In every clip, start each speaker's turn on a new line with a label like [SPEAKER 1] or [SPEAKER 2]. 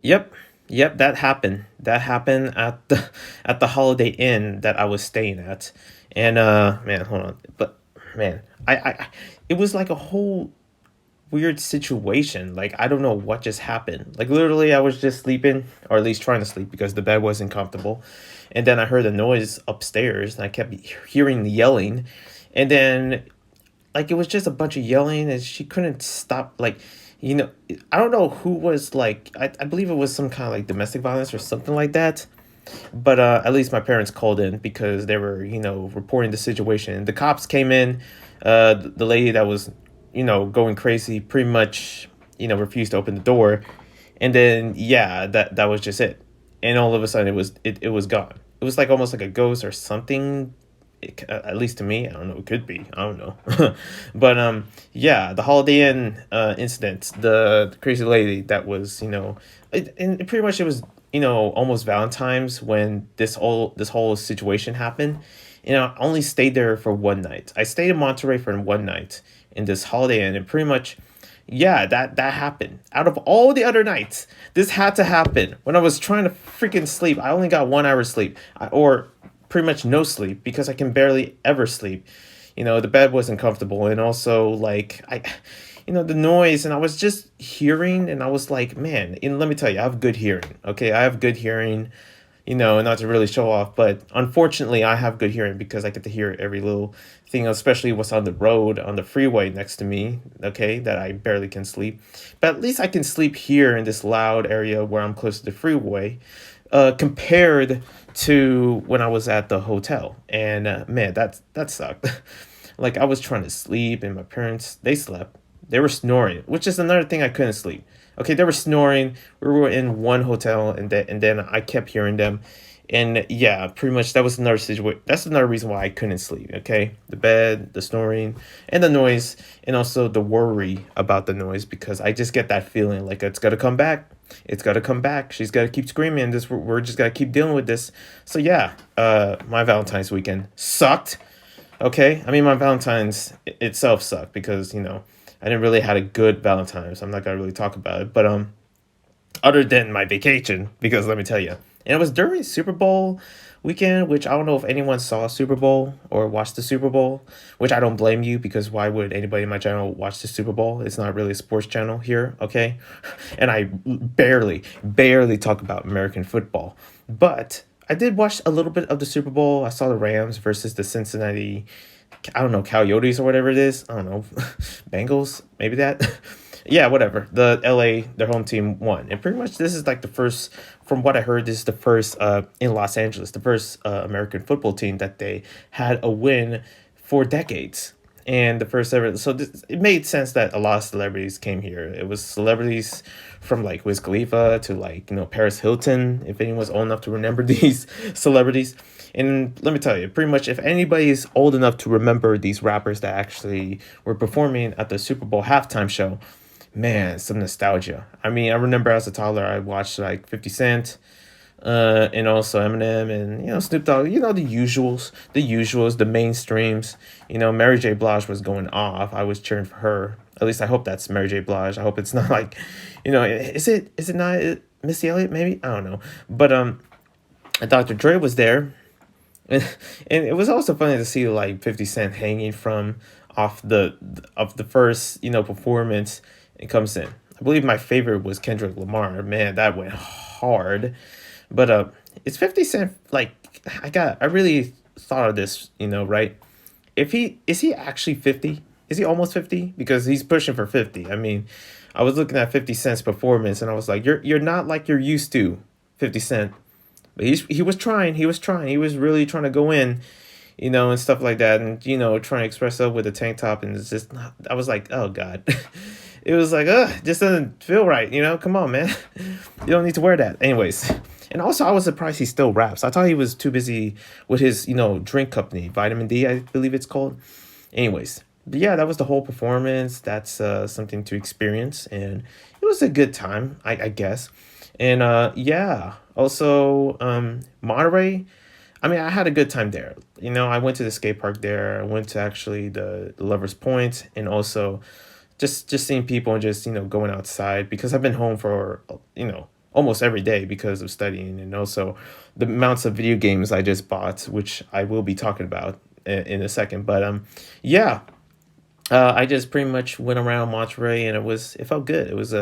[SPEAKER 1] Yep. Yep, that happened. That happened at the at the Holiday Inn that I was staying at. And man, hold on. But man, it was like a whole weird situation. Like I don't know what just happened. Like literally I was just sleeping or at least trying to sleep because the bed wasn't comfortable. And then I heard a noise upstairs and I kept hearing the yelling. And then like it was just a bunch of yelling and she couldn't stop like you know I don't know who was like I believe it was some kind of like domestic violence or something like that, but at least my parents called in because they were reporting the situation. The cops came in. The lady that was going crazy pretty much refused to open the door, and then yeah, that was just it. And all of a sudden it was gone. It was like almost like a ghost or something. At least to me, I don't know. It could be. I don't know. But yeah, the Holiday Inn incident, the crazy lady that was and pretty much it was almost Valentine's when this whole situation happened. I only stayed there for one night. I stayed in Monterey for one night in this Holiday Inn, and pretty much yeah, that happened. Out of all the other nights, this had to happen. When I was trying to freaking sleep, I only got 1 hour sleep, or pretty much no sleep because I can barely ever sleep. The bed wasn't comfortable, and also like the noise, and I was just hearing, and I was like, man, and let me tell you, I have good hearing. Okay, I have good hearing, not to really show off, but unfortunately, I have good hearing because I get to hear every little thing, especially what's on the road, on the freeway next to me, okay, that I barely can sleep. But at least I can sleep here in this loud area where I'm close to the freeway, compared to when I was at the hotel. And man, that sucked. Like I was trying to sleep, and my parents they slept. They were snoring, which is another thing I couldn't sleep. Okay, they were snoring. We were in one hotel, and then I kept hearing them, and yeah, pretty much that was another situation. That's another reason why I couldn't sleep. Okay, the bed, the snoring, and the noise, and also the worry about the noise because I just get that feeling like it's gonna come back. It's gotta come back. She's gotta keep screaming. We're just gotta keep dealing with this. So yeah, my Valentine's weekend sucked. Okay, I mean my Valentine's itself sucked because I didn't really had a good Valentine's. I'm not gonna really talk about it, but other than my vacation, because let me tell you, and it was during Super Bowl weekend, which I don't know if anyone saw Super Bowl or watched the Super Bowl, which I don't blame you because why would anybody in my channel watch the Super Bowl? It's not really a sports channel here, okay? And I barely talk about American football, but I did watch a little bit of the Super Bowl. I saw the Rams versus the Cincinnati, I don't know, Coyotes or whatever it is. I don't know, Bengals, maybe that. Yeah, whatever. The LA, their home team won, and pretty much this is like the first, from what I heard, this is the first in Los Angeles, the first American football team that they had a win for decades. And the first ever, so it made sense that a lot of celebrities came here. It was celebrities from like Wiz Khalifa to like Paris Hilton, if anyone's old enough to remember these celebrities. And let me tell you, pretty much if anybody is old enough to remember these rappers that actually were performing at the Super Bowl halftime show, man, some nostalgia. I mean, I remember as a toddler, I watched like 50 Cent, and also Eminem and Snoop Dogg. The usuals, the mainstreams. Mary J. Blige was going off. I was cheering for her. At least I hope that's Mary J. Blige. I hope it's not like, is it not Missy Elliott? Maybe I don't know. But Dr. Dre was there, and it was also funny to see like 50 Cent hanging from off the first performance. It comes in. I believe my favorite was Kendrick Lamar. Man, that went hard. But it's 50 Cent. Like I really thought of this. Right? If he actually 50? Is he almost 50? Because he's pushing for 50. I mean, I was looking at 50 Cent's performance, and I was like, you're not like you're used to, 50 Cent. But he was trying. He was trying. He was really trying to go in, and stuff like that, and trying to express up with a tank top, and it's just not. I was like, oh god, it was like, just doesn't feel right. Come on, man, you don't need to wear that, anyways. And also, I was surprised he still raps. I thought he was too busy with his drink company, Vitamin D, I believe it's called. Anyways, but yeah, that was the whole performance. That's something to experience, and it was a good time, I guess. And yeah, also Monterey. I mean, I had a good time there. I went to the skate park there. I went to actually the Lovers Point, and also just seeing people and just going outside because I've been home for almost every day because of studying, and also the amounts of video games I just bought, which I will be talking about in a second. But yeah, I just pretty much went around Monterey, and it felt good. It was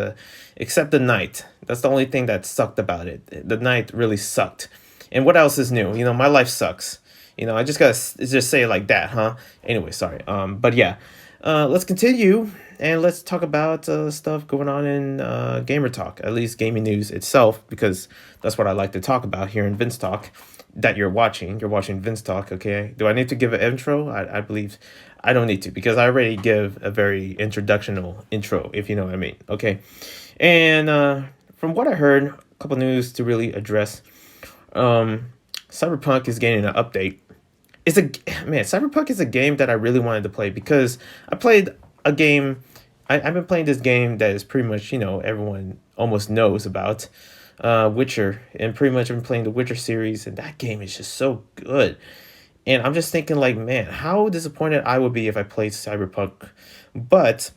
[SPEAKER 1] except the night. That's the only thing that sucked about it. The night really sucked. And what else is new? My life sucks. I just gotta just say it like that, huh? Anyway, sorry. But yeah, let's continue and let's talk about stuff going on in gamer talk, at least gaming news itself, because that's what I like to talk about here in VinzTalk. That you're watching. You're watching VinzTalk, okay? Do I need to give an intro? I believe I don't need to because I already give a very introductional intro, if you know what I mean. Okay. And from what I heard, a couple news to really address. Um, Cyberpunk is getting an update. It's a man. Cyberpunk is a game that I really wanted to play because I played a game. I've been playing this game that is pretty much everyone almost knows about, Witcher, and pretty much I've been playing the Witcher series, and that game is just so good. And I'm just thinking, like, man, how disappointed I would be if I played Cyberpunk. But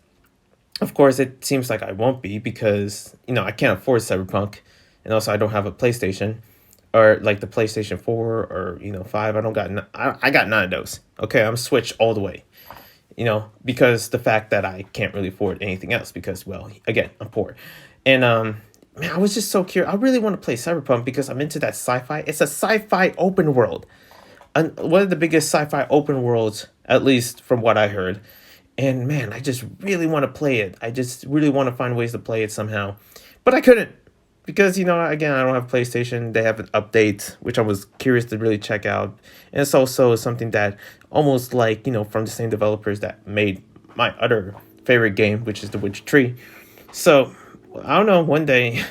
[SPEAKER 1] of course, it seems like I won't be because I can't afford Cyberpunk, and also I don't have a PlayStation or like the PlayStation 4 or 5. I don't got I got none of those. Okay, I'm Switch all the way. Because the fact that I can't really afford anything else because, well, again, I'm poor. And man, I was just so curious. I really want to play Cyberpunk because I'm into that sci-fi. It's a sci-fi open world, and one of the biggest sci-fi open worlds, at least from what I heard. And man, I just really want to play it. I just really want to find ways to play it somehow, but I couldn't because again, I don't have PlayStation. They have an update, which I was curious to really check out, and it's also something that almost like from the same developers that made my other favorite game, which is The Witcher 3. So I don't know. One day,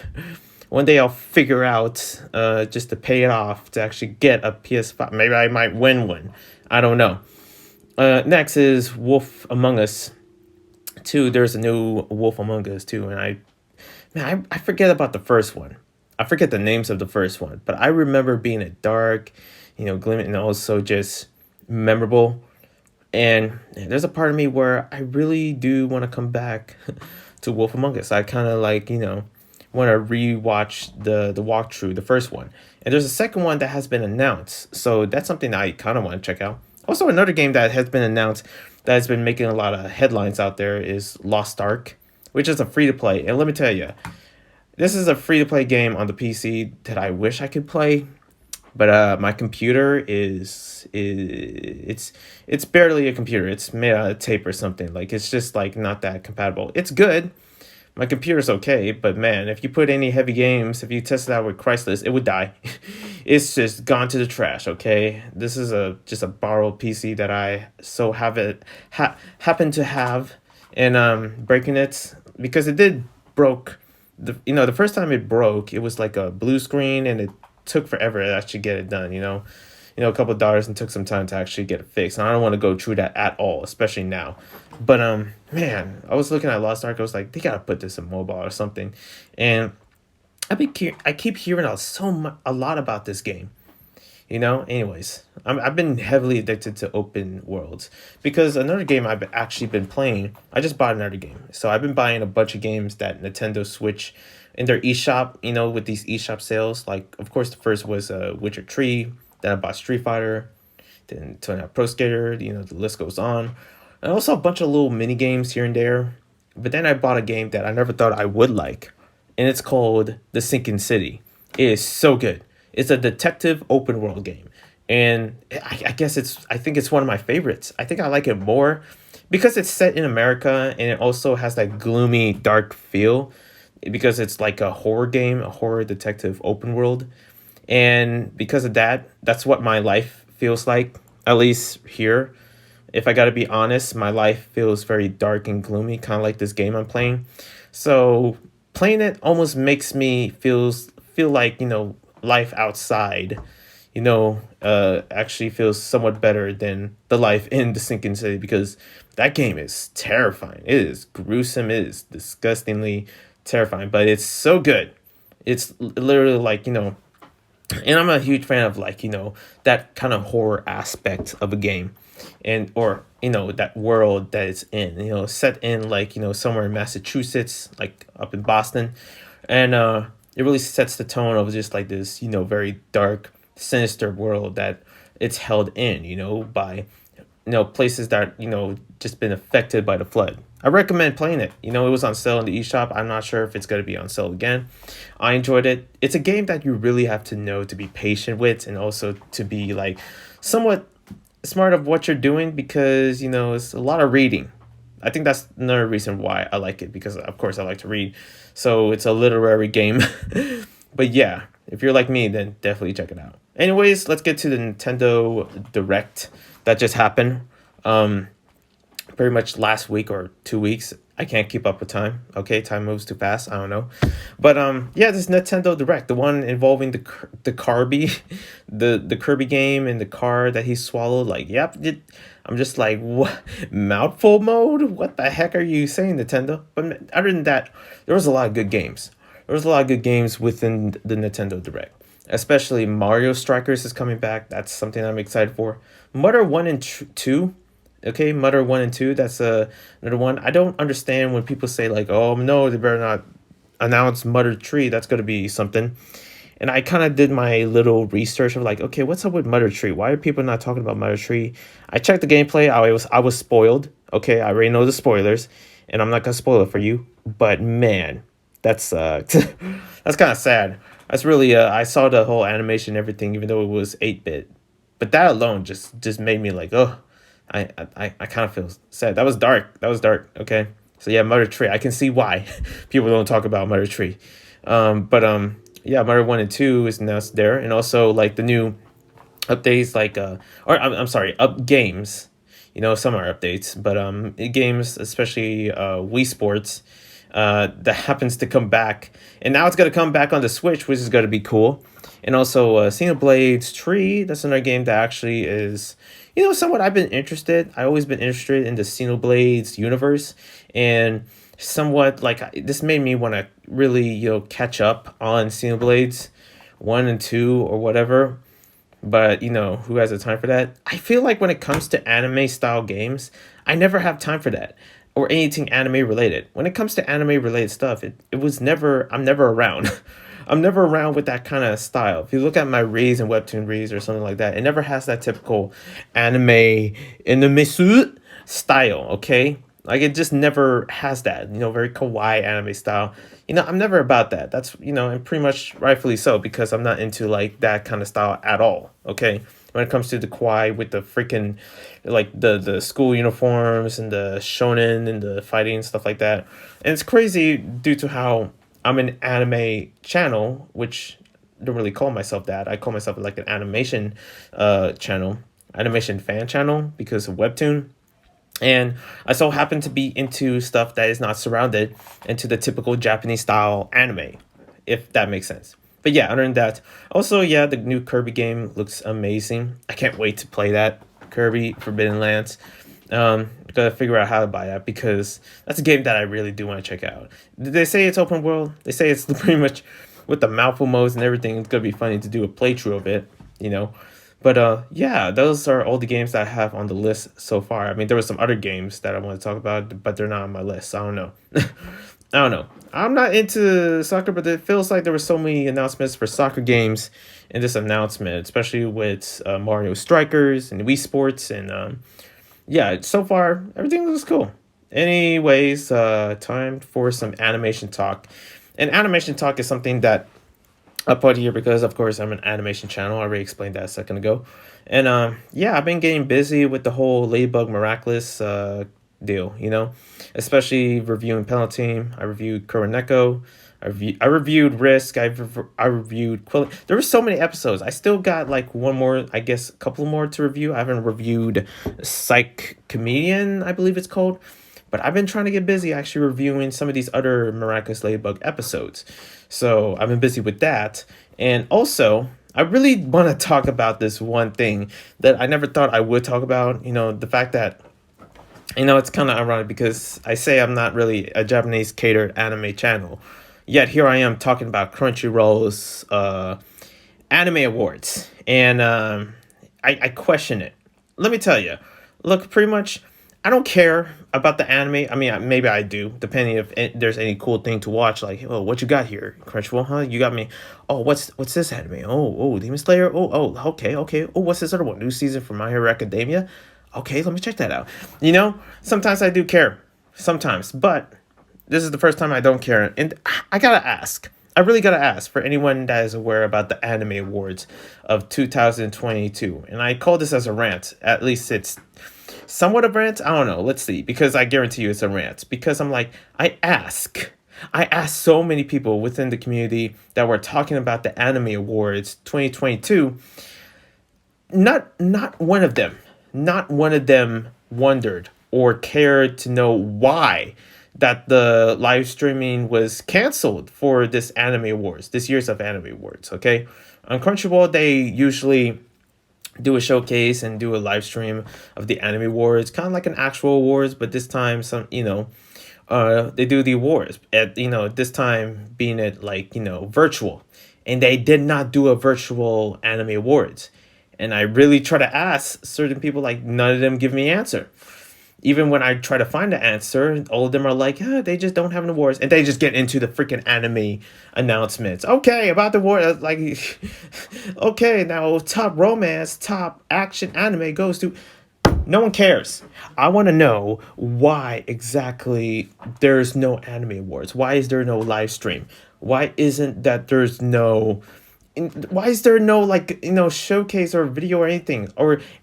[SPEAKER 1] one day I'll figure out just to pay it off to actually get a PS5. Maybe I might win one. I don't know. Next is Wolf Among Us 2. There's a new Wolf Among Us 2, and I forget about the first one. I forget the names of the first one, but I remember being a dark, glimmer, and also just memorable. And there's a part of me where I really do want to come back to Wolf Among Us. I kind of like, want to rewatch the walkthrough, the first one. And there's a second one that has been announced. So that's something I kind of want to check out. Also, another game that has been announced that has been making a lot of headlines out there is Lost Ark, which is a free to play. And let me tell you, this is a free to play game on the PC that I wish I could play, but my computer it's barely a computer. It's made out of tape or something. Like it's just like not that compatible. It's good. My computer's okay, but man, if you put any heavy games, if you test it out with Crysis, it would die. It's just gone to the trash. Okay, this is just a borrowed PC that I so happen to have, and breaking it because it did broke. The first time it broke, it was like a blue screen, and it took forever to actually get it done. A couple of dollars and took some time to actually get it fixed. And I don't want to go through that at all, especially now. But man, I was looking at Lost Ark. I was like, they gotta put this in mobile or something. And I keep hearing a lot about this game. Anyways, I've been heavily addicted to open worlds because another game I've actually been playing. I just bought another game, so I've been buying a bunch of games that Nintendo Switch in their eShop. With these eShop sales. Like, of course, the first was Witcher 3. Then I bought Street Fighter. Then Tony Hawk Pro Skater. The list goes on. And also a bunch of little mini games here and there. But then I bought a game that I never thought I would like, and it's called The Sinking City. It is so good. It's a detective open world game, and I guess I think it's one of my favorites. I think I like it more because it's set in America, and it also has that gloomy, dark feel because it's like a horror game, a horror detective open world. And because of that, that's what my life feels like, at least here. If I got to be honest, my life feels very dark and gloomy, kind of like this game I'm playing. So playing it almost makes me feel like, life outside, actually feels somewhat better than the life in the sinking city because that game is terrifying. It is gruesome. It is disgustingly terrifying, but it's so good. It's literally like, and I'm a huge fan of like, that kind of horror aspect of a game, and or that world that it's in, set in like somewhere in Massachusetts, like up in Boston. And it really sets the tone of just like this, very dark, sinister world that it's held in, by places that just been affected by the flood. I recommend playing it. It was on sale in the eShop. I'm not sure if it's going to be on sale again. I enjoyed it. It's a game that you really have to know to be patient with, and also to be like somewhat smart of what you're doing, because it's a lot of reading. I think that's another reason why I like it, because of course I like to read. So it's a literary game. But yeah, if you're like me, then definitely check it out. Anyways, let's get to the Nintendo Direct that just happened. Um, Pretty much last week or 2 weeks. I can't keep up with time. Okay, time moves too fast. I don't know, but yeah, this Nintendo Direct, the one involving the Kirby, the Kirby game and the car that he swallowed. Like, yep, I'm just like, what, mouthful mode? What the heck are you saying, Nintendo? But other than that, there was a lot of good games. There was a lot of good games within the Nintendo Direct. Especially Mario Strikers is coming back. That's something I'm excited for. Mutter 1 and 2. Okay, Mutter 1 and 2. That's another one. I don't understand when people say, like, oh, no, they better not announce Mutter 3. That's going to be something. And I kind of did my little research of like, okay, what's up with Mutter Tree? Why are people not talking about Mutter Tree? I checked the gameplay. I was spoiled. Okay, I already know the spoilers, and I'm not gonna spoil it for you. But man, that's that's kind of sad. That's really I saw the whole animation and everything, even though it was 8-bit. But that alone just made me like, oh, I kind of feel sad. That was dark. That was dark. Okay, so yeah, Mutter Tree. I can see why people don't talk about Mutter Tree. But yeah, Mario 1 and 2 is now there, and also like the new updates, like or I'm sorry, up games. Some are updates, but games, especially Wii Sports, that happens to come back, and now it's gonna come back on the Switch, which is gonna be cool. And also Xenoblade 3. That's another game that actually is, somewhat I've been interested. I always been interested in the Xenoblades universe, and somewhat like this made me want to really catch up on Xenoblades 1 and 2 or whatever. But who has the time for that? I feel like when it comes to anime style games, I never have time for that, or anything anime related. When it comes to anime related stuff, it was never, I'm never around. I'm never around with that kind of style. If you look at my reads and webtoon reads or something like that, it never has that typical anime suit style. Okay, like it just never has that. Very kawaii anime style. I'm never about that. That's and pretty much rightfully so, because I'm not into like that kind of style at all. Okay, when it comes to the kawaii with the freaking like the school uniforms and the shonen and the fighting and stuff like that. And it's crazy due to how I'm an anime channel, which I don't really call myself that. I call myself like an animation channel, animation fan channel, because of webtoon. And I so happen to be into stuff that is not surrounded into the typical Japanese style anime, if that makes sense. But yeah, other than that, also yeah, the new Kirby game looks amazing. I can't wait to play that, Kirby Forbidden Lands. Gotta figure out how to buy that, because that's a game that I really do want to check out. Did they say it's open world? They say it's pretty much with the mouthful modes and everything. It's gonna be funny to do a playthrough of it, you know. But yeah, those are all the games that I have on the list so far. I mean, there were some other games that I want to talk about, but they're not on my list. I don't know. I don't know. I'm not into soccer, but it feels like there were so many announcements for soccer games in this announcement, especially with Mario Strikers and Wii Sports. And yeah, so far, everything looks cool. Anyways, time for some animation talk. And animation talk is something that I put here because, of course, I'm an animation channel. I already explained that a second ago. And yeah, I've been getting busy with the whole Ladybug Miraculous deal, especially reviewing Penalty. I reviewed Kuroneko. I reviewed Risk. I reviewed Quill. There were so many episodes. I still got like one more, I guess, a couple more to review. I haven't reviewed Psych Comedian, I believe it's called. But I've been trying to get busy actually reviewing some of these other Miraculous Ladybug episodes. So I've been busy with that. And also, I really want to talk about this one thing that I never thought I would talk about. The fact that, it's kind of ironic because I say I'm not really a Japanese catered anime channel. Yet here I am talking about Crunchyroll's anime awards. And I question it. Let me tell you. Look, pretty much, I don't care about the anime. I mean, maybe I do, depending if there's any cool thing to watch. Like, oh, what you got here, Crunchyroll? Huh? You got me. Oh, what's this anime? Oh, Demon Slayer. Okay. Oh, what's this other one? New season for My Hero Academia. Okay, let me check that out. Sometimes I do care, sometimes, but this is the first time I don't care, and I gotta ask. I really gotta ask for anyone that is aware about the Anime Awards of 2022, and I call this as a rant. At least it's somewhat a rant. I don't know. Let's see, because I guarantee you it's a rant. Because I'm like, I asked so many people within the community that were talking about the Anime Awards 2022. Not one of them, not one of them wondered or cared to know why that the live streaming was canceled for this Anime Awards, this year's of Anime Awards. Okay, on Crunchyroll they usually do a showcase and do a live stream of the Anime Awards, kind of like an actual awards, but this time they do the awards at this time being it like virtual, and they did not do a virtual Anime Awards, and I really try to ask certain people, like none of them give me an answer. Even when I try to find the answer, all of them are like, they just don't have an awards. And they just get into the freaking anime announcements. Okay, about the award. Like, okay, now top romance, top action anime goes to... No one cares. I want to know why exactly there's no anime awards. Why is there no live stream? Why isn't that there's no... Why is there no showcase or video or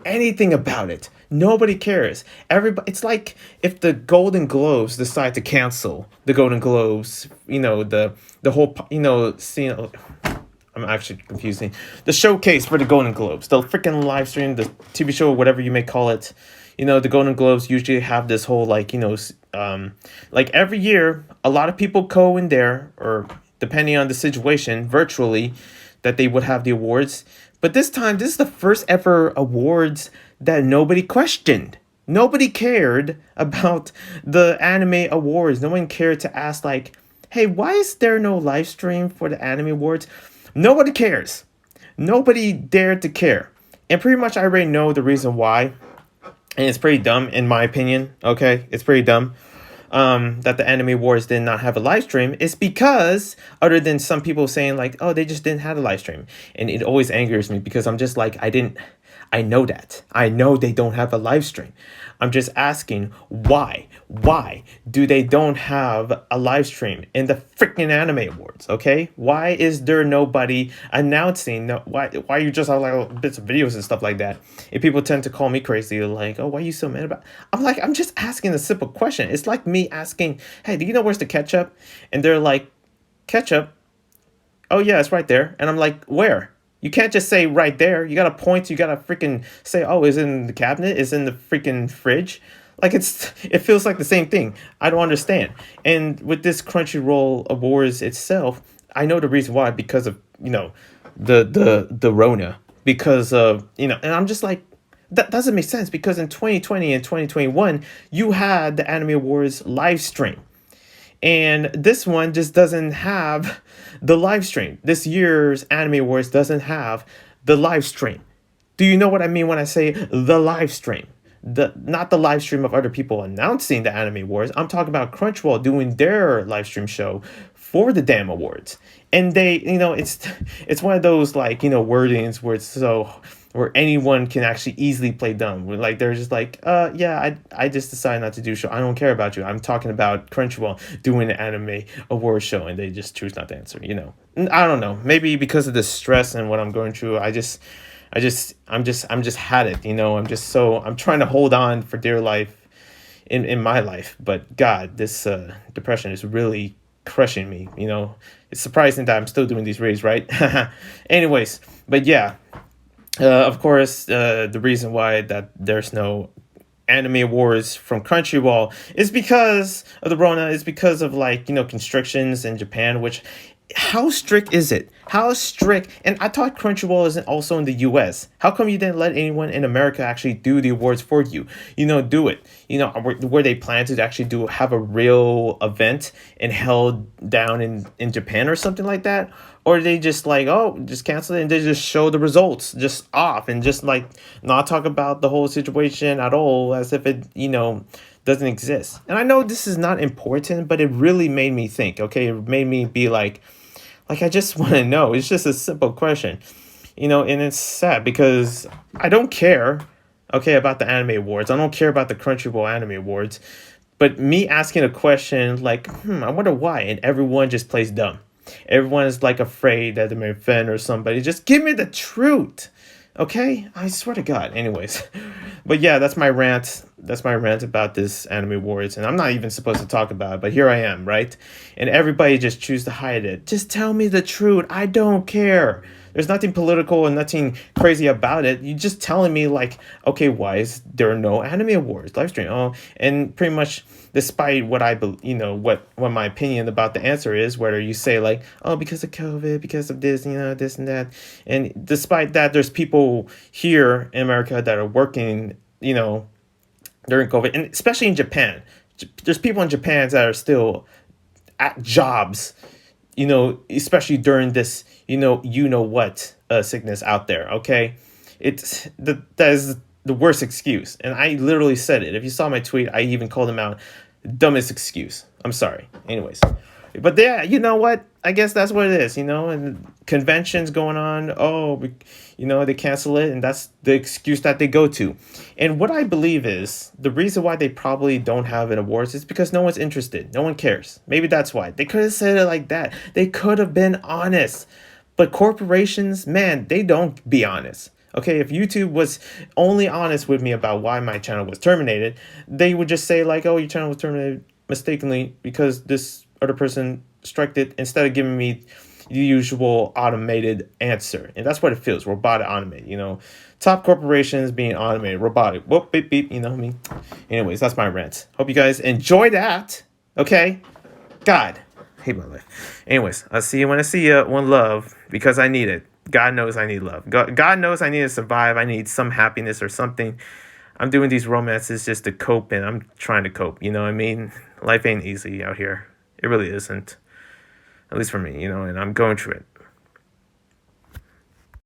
[SPEAKER 1] anything about it? Nobody cares. Everybody, it's like if the Golden Globes decide to cancel the Golden Globes, the whole scene. I'm actually confusing the showcase for the Golden Globes, the freaking live stream, the TV show, whatever you may call it. The Golden Globes usually have this whole like every year, a lot of people go in there, or depending on the situation, virtually, that they would have the awards. But this time, this is the first ever awards that nobody questioned. Nobody cared about the Anime Awards. No one cared to ask, like, hey, why is there no live stream for the Anime Awards? Nobody cares. Nobody dared to care. And pretty much I already know the reason why. And it's pretty dumb, in my opinion. Okay? It's pretty dumb. That the Anime Awards did not have a live stream is because, other than some people saying like, oh, they just didn't have a live stream. And it always angers me because I'm just like, I know that. I know they don't have a live stream. I'm just asking why. Why do they don't have a live stream in the freaking Anime Awards? Okay, why is there nobody announcing? Why you just have like bits of videos and stuff like that? And people tend to call me crazy, like, oh, why are you so mad about? I'm like, I'm just asking a simple question. It's like me asking, hey, do you know where's the ketchup? And they're like, ketchup? Oh yeah, it's right there. And I'm like, where? You can't just say right there. You gotta point. You gotta freaking say, oh, is it in the cabinet? Is it in the freaking fridge? Like it feels like the same thing. I don't understand. And with this Crunchyroll Awards itself, I know the reason why, because of the Rona, because of and I'm just like, that doesn't make sense, because in 2020 and 2021 you had the Anime Awards live stream. And this one just doesn't have the live stream. This year's Anime Awards doesn't have the live stream. Do you know what I mean when I say the live stream? Not the live stream of other people announcing the Anime Awards. I'm talking about Crunchyroll doing their live stream show for the damn awards. And they, it's one of those wordings where it's so, where anyone can actually easily play dumb. Where they're just like, yeah, I just decided not to do a show. I don't care about you. I'm talking about Crunchyroll doing the Anime Award show, and they just choose not to answer. I don't know. Maybe because of the stress and what I'm going through, I'm just had it. I'm trying to hold on for dear life in my life. But God, this depression is really crushing me. It's surprising that I'm still doing these reads, right? Anyways, but yeah. Of course, the reason why that there's no Anime Awards from Crunchyroll is because of the Rona, is because of constrictions in Japan, which, how strict is it? How strict? And I thought Crunchyroll isn't also in the US. How come you didn't let anyone in America actually do the awards for you? Do it. Where they plan to actually have a real event and held down in Japan or something like that? or they just like, oh, just cancel it and they just show the results just off and just like not talk about the whole situation at all as if it, doesn't exist. And I know this is not important, but it really made me think. Okay, it made me be like I just want to know. It's just a simple question, and it's sad because I don't care, okay, about the anime awards. I don't care about the Crunchyroll anime awards. But me asking a question like, I wonder why, and everyone just plays dumb. Everyone is like afraid that they may offend or somebody. Just give me the truth. Okay? I swear to God. Anyways. But yeah, that's my rant. That's my rant about this anime awards. And I'm not even supposed to talk about it, but here I am, right? And everybody just choose to hide it. Just tell me the truth. I don't care. There's nothing political and nothing crazy about it. You just telling me like, okay, why is there no anime awards live stream? Oh, and pretty much, despite what I believe, what my opinion about the answer is, whether you say like, oh, because of COVID, because of this, this and that, and despite that, there's people here in America that are working, during COVID, and especially in Japan. There's people in Japan that are still at jobs, especially during this, what sickness out there. Okay, that is the worst excuse, and I literally said it. If you saw my tweet, I even called him out. Dumbest excuse. I'm sorry. Anyways, but yeah, you know what? I guess that's what it is, and conventions going on. Oh, they cancel it, and that's the excuse that they go to. And what I believe is the reason why they probably don't have an awards is because no one's interested. No one cares. Maybe that's why. They could have said it like that. They could have been honest. But corporations, man, they don't be honest. Okay, if YouTube was only honest with me about why my channel was terminated, they would just say like, oh, your channel was terminated mistakenly because this other person striked it, instead of giving me the usual automated answer. And that's what it feels, robotic automated, top corporations being automated, robotic, whoop, beep, beep, you know what I mean? Anyways, that's my rant. Hope you guys enjoy that. Okay, God, I hate my life. Anyways, I'll see you when I see you. One love, because I need it. God knows I need love. God knows I need to survive. I need some happiness or something. I'm doing these romances just to cope, and I'm trying to cope. You know what I mean? Life ain't easy out here. It really isn't. At least for me, and I'm going through it.